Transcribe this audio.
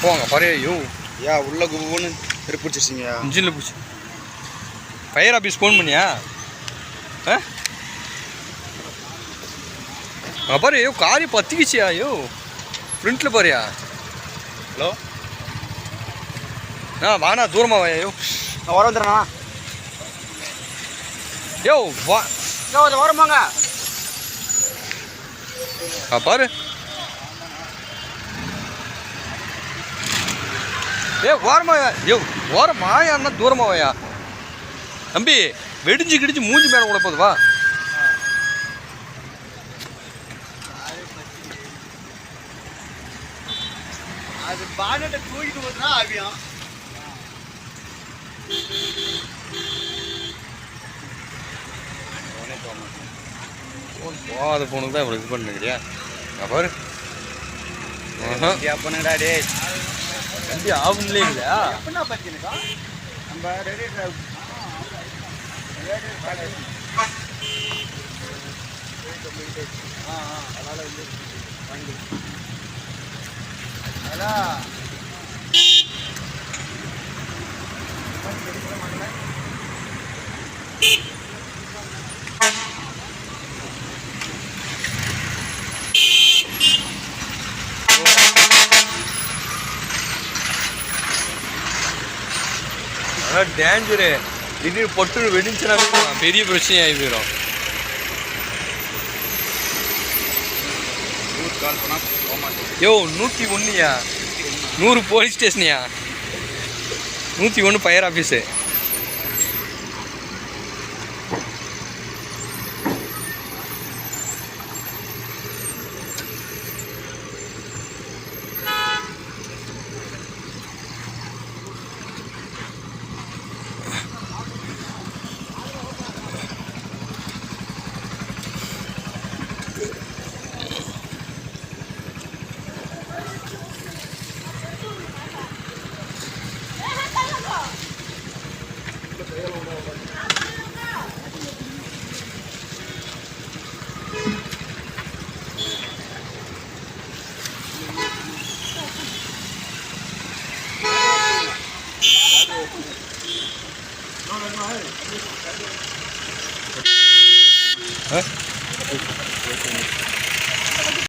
போங்க பாரு. ஐயோ யா உள்ள குபுன்னு பிடிச்சிருச்சிங்க. இன்ஜினில் பிடிச்சி ஃபயர் ஆஃபீஸ் ஃபோன் பண்ணியா? பாரு. ஐயோ காரி பற்றிக்கிச்சியா? ஐயோ ஃப்ரண்ட்டில் பாருயா. ஹலோ வாண்ணா தூரமாக வாயா. ஐயோ நான் வர வந்துடுறேண்ணா. யோ வா வரமாங்க. பாரு. ஓரமாயா. ஐயோ ஓரமாயான்னா தூரமாக வாயா தம்பி. வெடிஞ்சு கிடிச்சு மூஞ்சி மேலே கூட போகுது. வா அது பானட்டை தூக்கிட்டு போதுனா ஆவியம். போகாத போனுக்கு தான் இவ்வளோ இது பண்ணுறியா? பாரு. பண்ணுங்கடா டே. வண்டி ஆகும் இல்லைங்களா? எப்படின்னா பற்றினுக்கா நம்ம ரெடி டிரைவ் அதனால் வந்து வண்டி அதான் டேஞ்சரு. திடீர்னு பொட்டு வெடிச்சுனா பெரிய பிரச்சனையாகி போயிடும். கால் பண்ணால் போக மாட்டேன். யோ 101யா? 100 போலீஸ் ஸ்டேஷனியா? 101 fire office.